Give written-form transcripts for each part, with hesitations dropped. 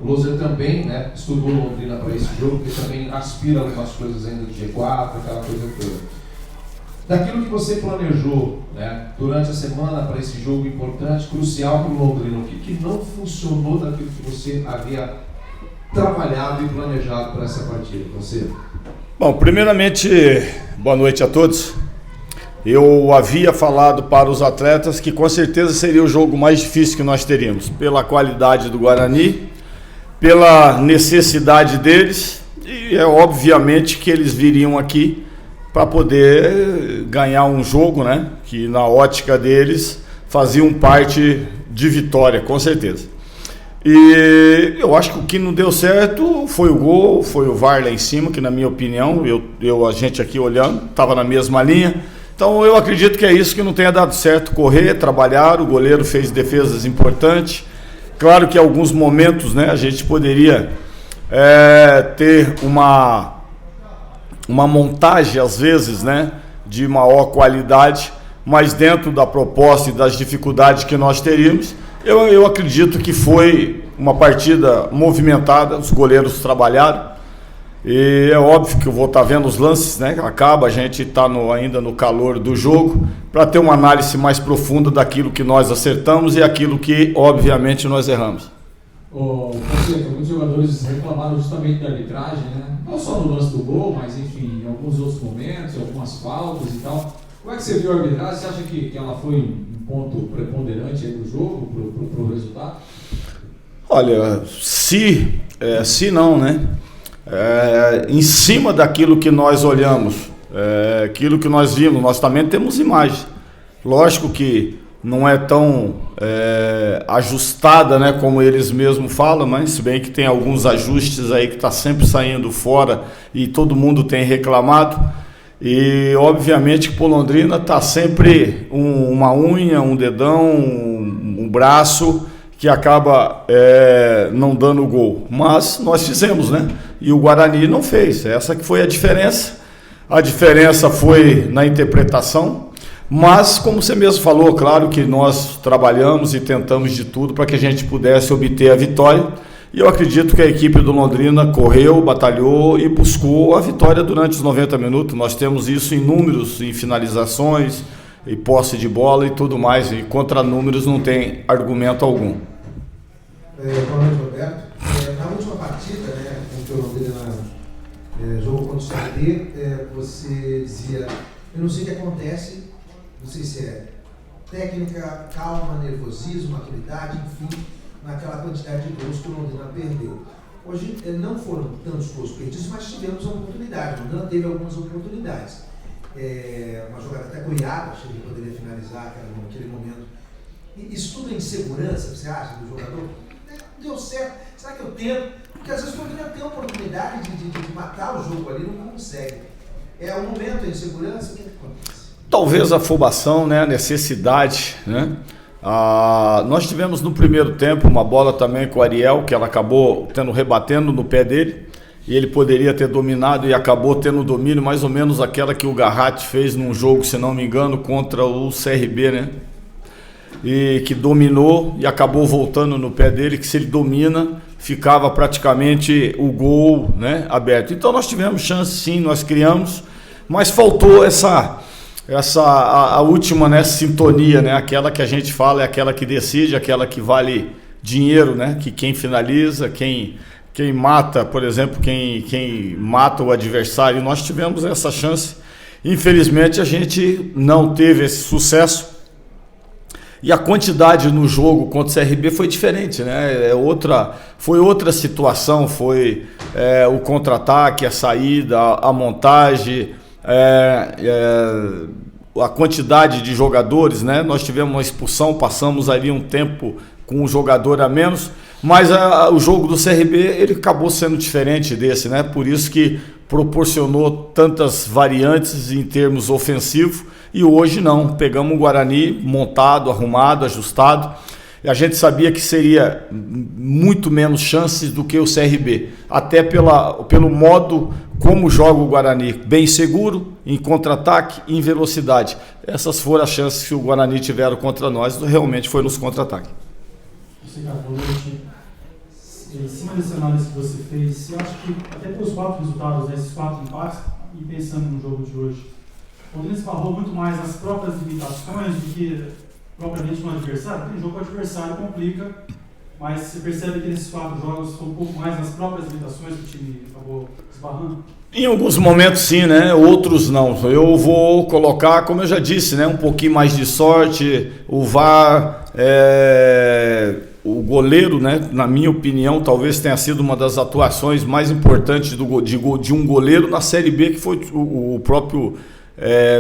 Loser também, né, estudou Londrina para esse jogo, porque também aspira algumas coisas ainda do G4, aquela coisa toda. Daquilo que você planejou, né, durante a semana para esse jogo importante, crucial para o Londrina, o que não funcionou daquilo que você havia trabalhado e planejado para essa partida? Você? Bom, primeiramente, boa noite a todos. Eu havia falado para os atletas que com certeza seria o jogo mais difícil que nós teríamos, pela qualidade do Guarani, pela necessidade deles, e é obviamente que eles viriam aqui para poder ganhar um jogo, né, que na ótica deles faziam parte de vitória, com certeza. E eu acho que o que não deu certo foi o gol, foi o VAR lá em cima, que na minha opinião, a gente aqui olhando, estava na mesma linha. Então eu acredito que é isso que não tenha dado certo, correr, trabalhar, o goleiro fez defesas importantes. Claro que em alguns momentos, né, a gente poderia ter uma montagem, às vezes, né, de maior qualidade, mas dentro da proposta e das dificuldades que nós teríamos, eu acredito que foi uma partida movimentada, os goleiros trabalharam, e é óbvio que eu vou estar vendo os lances, né, acaba, a gente está ainda no calor do jogo, para ter uma análise mais profunda daquilo que nós acertamos e aquilo que, obviamente, nós erramos. Muitos jogadores reclamaram justamente da arbitragem, né? Não só no lance do gol, mas enfim, em alguns outros momentos, algumas faltas e tal. Como é que você viu a arbitragem? Você acha que ela foi um ponto preponderante aí do jogo, pro resultado? Olha, se não, né? Em cima daquilo que nós olhamos, aquilo que nós vimos, nós também temos imagem. Lógico que não é tão ajustada, né, como eles mesmos falam, mas se bem que tem alguns ajustes aí que está sempre saindo fora e todo mundo tem reclamado. E obviamente que por Londrina está sempre uma unha, um dedão, um braço que acaba não dando gol. Mas nós fizemos, né? E o Guarani não fez. Essa que foi a diferença. A diferença foi na interpretação. Mas, como você mesmo falou, claro que nós trabalhamos e tentamos de tudo para que a gente pudesse obter a vitória. E eu acredito que a equipe do Londrina correu, batalhou e buscou a vitória durante os 90 minutos. Nós temos isso em números, em finalizações, em posse de bola e tudo mais. E contra números não tem argumento algum. Boa noite, Roberto. Na última partida, né, com que o Londrina jogou contra o CRB, você dizia, eu não sei o que acontece, não sei se é técnica, calma, nervosismo, maturidade, enfim, naquela quantidade de gols que o Londrina perdeu. Hoje não foram tantos gols perdidos, mas tivemos uma oportunidade. O Londrina teve algumas oportunidades. Uma jogada até goiaba, achei que poderia finalizar naquele momento. Isso tudo é insegurança, você acha, do jogador? Não deu certo. Será que eu tento? Porque às vezes o Londrina tem a oportunidade de matar o jogo ali, não consegue. É o momento, a insegurança, o que acontece? Talvez a afobação, né, a necessidade, né? Nós tivemos no primeiro tempo uma bola também com o Ariel, que ela acabou rebatendo no pé dele, e ele poderia ter dominado e acabou tendo domínio, mais ou menos aquela que o Garratti fez num jogo, se não me engano, contra o CRB, né? E que dominou e acabou voltando no pé dele, que se ele domina, ficava praticamente o gol, né, aberto. Então nós tivemos chance sim, nós criamos, mas faltou a última, né, sintonia, né, aquela que a gente fala é aquela que decide, aquela que vale dinheiro, né, que quem finaliza, quem mata, por exemplo, quem mata o adversário. Nós tivemos essa chance, infelizmente a gente não teve esse sucesso e a quantidade no jogo contra o CRB foi diferente, né, foi outra situação, foi o contra-ataque, a saída, a montagem, a quantidade de jogadores, né? Nós tivemos uma expulsão, passamos ali um tempo com um jogador a menos, mas o jogo do CRB ele acabou sendo diferente desse, né? Por isso que proporcionou tantas variantes em termos ofensivos, e hoje não, pegamos o Guarani montado, arrumado, ajustado, e a gente sabia que seria muito menos chances do que o CRB, até pelo modo como joga o Guarani, bem seguro, em contra-ataque, em velocidade. Essas foram as chances que o Guarani tiveram contra nós, realmente foi nos contra-ataques. em cima dessa análise que você fez, eu acho que até pelos 4 resultados, né, esses 4 empates, e pensando no jogo de hoje, o Londrina esbarrou muito mais nas próprias limitações do que propriamente no adversário. Tem jogo que o adversário complica, mas você percebe que nesses 4 jogos foi um pouco mais nas próprias limitações que o time acabou esbarrando? Em alguns momentos sim, né? Outros não. Eu vou colocar, como eu já disse, né? Um pouquinho mais de sorte, o VAR, o goleiro, né? Na minha opinião, talvez tenha sido uma das atuações mais importantes de um goleiro na Série B, que foi o próprio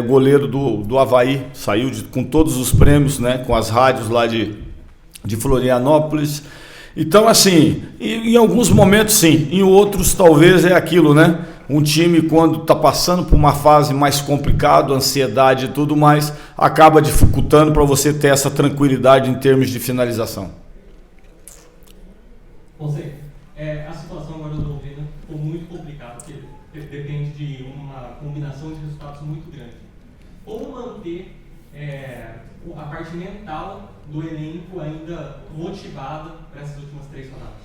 goleiro do Avaí. Saiu com todos os prêmios, né? Com as rádios lá de Florianópolis. Então, assim, em alguns momentos sim, em outros talvez é aquilo, né? Um time, quando está passando por uma fase mais complicada, ansiedade e tudo mais, acaba dificultando para você ter essa tranquilidade em termos de finalização. Fonseca, a situação agora do Londrina ficou muito complicada, porque depende de uma combinação de resultados muito grande. Como manter a parte mental do elenco ainda motivada para essas últimas 3 rodadas?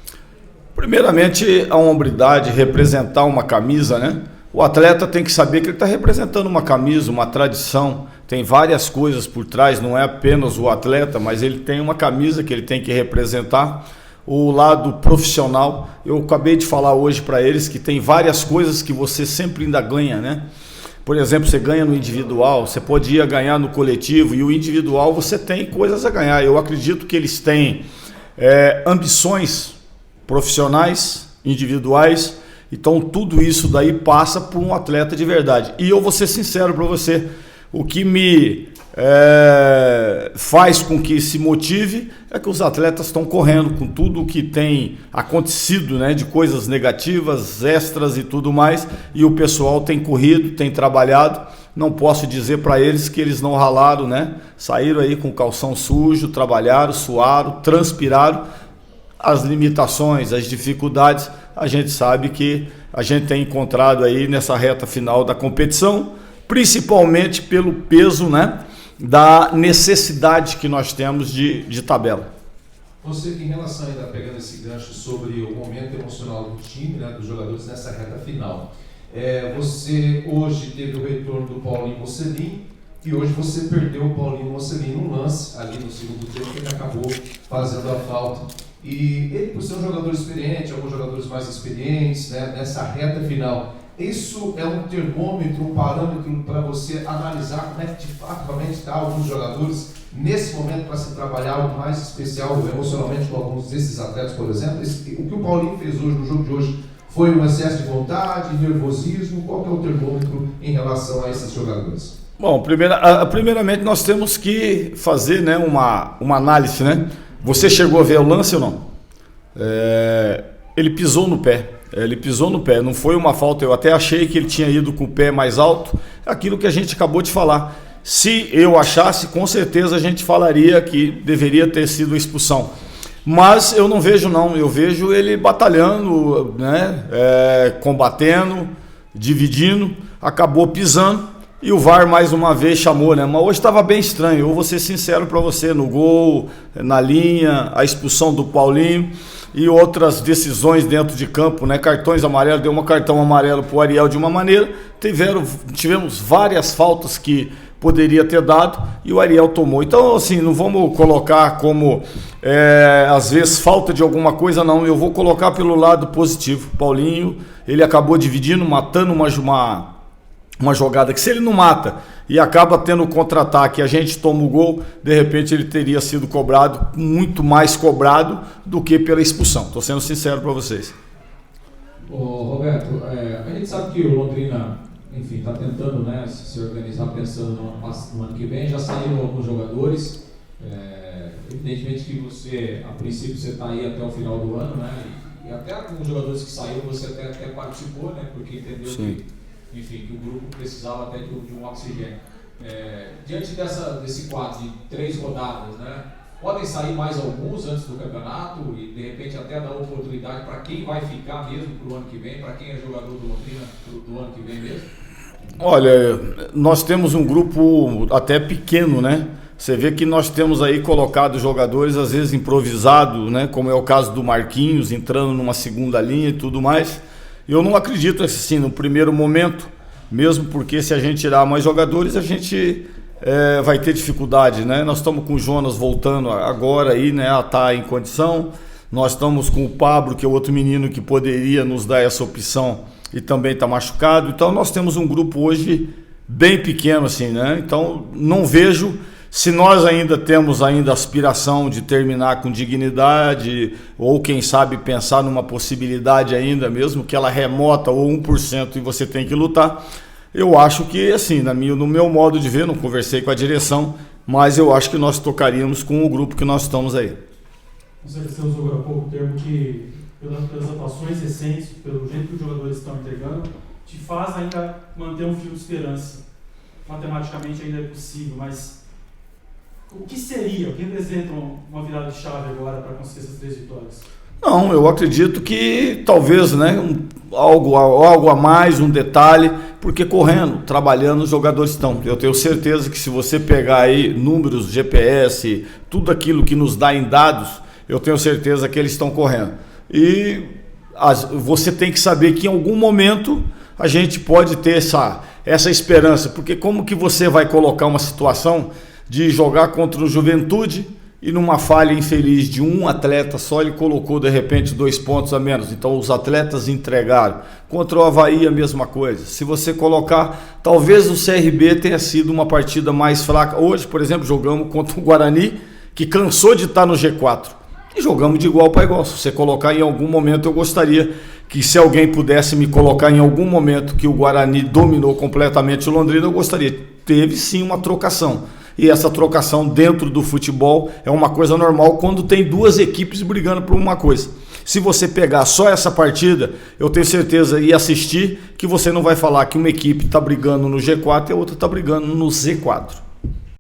Primeiramente, a hombridade, representar uma camisa, né? O atleta tem que saber que ele está representando uma camisa, uma tradição. Tem várias coisas por trás, não é apenas o atleta, mas ele tem uma camisa que ele tem que representar. O lado profissional, eu acabei de falar hoje para eles que tem várias coisas que você sempre ainda ganha, né? Por exemplo, você ganha no individual, você podia ganhar no coletivo, e o individual você tem coisas a ganhar. Eu acredito que eles têm ambições profissionais, individuais, então tudo isso daí passa por um atleta de verdade. E eu vou ser sincero para você, o que me faz com que se motive é que os atletas estão correndo com tudo o que tem acontecido, né, de coisas negativas, extras e tudo mais, e o pessoal tem corrido, tem trabalhado. Não posso dizer para eles que eles não ralaram, né? Saíram aí com o calção sujo, trabalharam, suaram, transpiraram. As limitações, as dificuldades, a gente sabe que a gente tem encontrado aí nessa reta final da competição, principalmente pelo peso, né, da necessidade que nós temos de tabela. Você, em relação ainda pegando esse gancho sobre o momento emocional do time, né, dos jogadores nessa reta final, você hoje teve o retorno do Paulinho Mocelin, e hoje você perdeu o Paulinho Mocelin num lance ali no segundo tempo, que ele acabou fazendo a falta. E ele, por ser um jogador experiente, alguns jogadores mais experientes, né, nessa reta final, isso é um termômetro, um parâmetro para você analisar como é que de fato realmente está alguns jogadores nesse momento para se trabalhar algo mais especial emocionalmente com alguns desses atletas, por exemplo? O que o Paulinho fez hoje no jogo de hoje foi um excesso de vontade, nervosismo? Qual que é o termômetro em relação a esses jogadores? Bom, primeiramente nós temos que fazer, né, uma análise, né? Você chegou a ver o lance ou não? Ele pisou no pé, não foi uma falta. Eu até achei que ele tinha ido com o pé mais alto, aquilo que a gente acabou de falar. Se eu achasse, com certeza a gente falaria que deveria ter sido expulsão. Mas eu não vejo não, eu vejo ele batalhando, né? Combatendo, dividindo, acabou pisando. E o VAR mais uma vez chamou, né? Mas hoje estava bem estranho. Eu vou ser sincero para você, no gol, na linha, a expulsão do Paulinho e outras decisões dentro de campo, né? Cartões amarelos, deu um cartão amarelo para o Ariel de uma maneira. Tivemos várias faltas que poderia ter dado e o Ariel tomou. Então, assim, não vamos colocar como, às vezes, falta de alguma coisa, não. Eu vou colocar pelo lado positivo. Paulinho, ele acabou dividindo, matando uma jogada que, se ele não mata e acaba tendo contra-ataque, a gente toma o gol, de repente ele teria sido cobrado, muito mais cobrado do que pela expulsão. Estou sendo sincero para vocês. Roberto, a gente sabe que o Londrina, enfim, está tentando, né, se organizar pensando no ano que vem. Já saíram alguns jogadores. Evidentemente que você, a princípio, você está aí até o final do ano, né? E até alguns jogadores que saíram você até participou, né? Porque entendeu que, enfim, que o grupo precisava até de um oxigênio. Diante desse quadro de 3 rodadas, né, podem sair mais alguns antes do campeonato e de repente até dar oportunidade para quem vai ficar mesmo para o ano que vem, para quem é jogador do Londrina do ano que vem mesmo? Olha, nós temos um grupo até pequeno, né? Você vê que nós temos aí colocado jogadores, às vezes improvisados, né? Como é o caso do Marquinhos, entrando numa segunda linha e tudo mais. Eu não acredito assim no primeiro momento, mesmo porque se a gente tirar mais jogadores, a gente vai ter dificuldade, né? Nós estamos com o Jonas voltando agora aí, né? A estar em condição. Nós estamos com o Pablo, que é outro menino que poderia nos dar essa opção e também está machucado. Então nós temos um grupo hoje bem pequeno assim, né? Então não vejo, se nós ainda temos aspiração de terminar com dignidade, ou quem sabe pensar numa possibilidade ainda, mesmo que ela remota ou 1% e você tem que lutar, eu acho que assim, no meu modo de ver, não conversei com a direção, mas eu acho que nós tocaríamos com o grupo que nós estamos aí. Você usou agora há pouco o termo que, pelas atuações recentes, pelo jeito que os jogadores estão entregando, te faz ainda manter um fio de esperança. Matematicamente ainda é possível, mas o que seria, o que representa uma virada de chave agora para conseguir essas 3 vitórias? Não, eu acredito que talvez, né, algo a mais, um detalhe, porque correndo, trabalhando, os jogadores estão. Eu tenho certeza que se você pegar aí números, GPS, tudo aquilo que nos dá em dados, eu tenho certeza que eles estão correndo. E você tem que saber que em algum momento a gente pode ter essa esperança, porque como que você vai colocar uma situação de jogar contra o Juventude e numa falha infeliz de um atleta só, ele colocou de repente 2 pontos a menos, então os atletas entregaram. Contra o Avaí a mesma coisa. Se você colocar, talvez o CRB tenha sido uma partida mais fraca. Hoje, por exemplo, jogamos contra o Guarani, que cansou de estar no G4, e jogamos de igual para igual. Se você colocar em algum momento, eu gostaria que, se alguém pudesse me colocar em algum momento que o Guarani dominou completamente o Londrina, eu gostaria. Teve sim uma trocação. E essa trocação dentro do futebol é uma coisa normal quando tem 2 equipes brigando por uma coisa. Se você pegar só essa partida, eu tenho certeza e assistir que você não vai falar que uma equipe está brigando no G4 e a outra está brigando no Z4.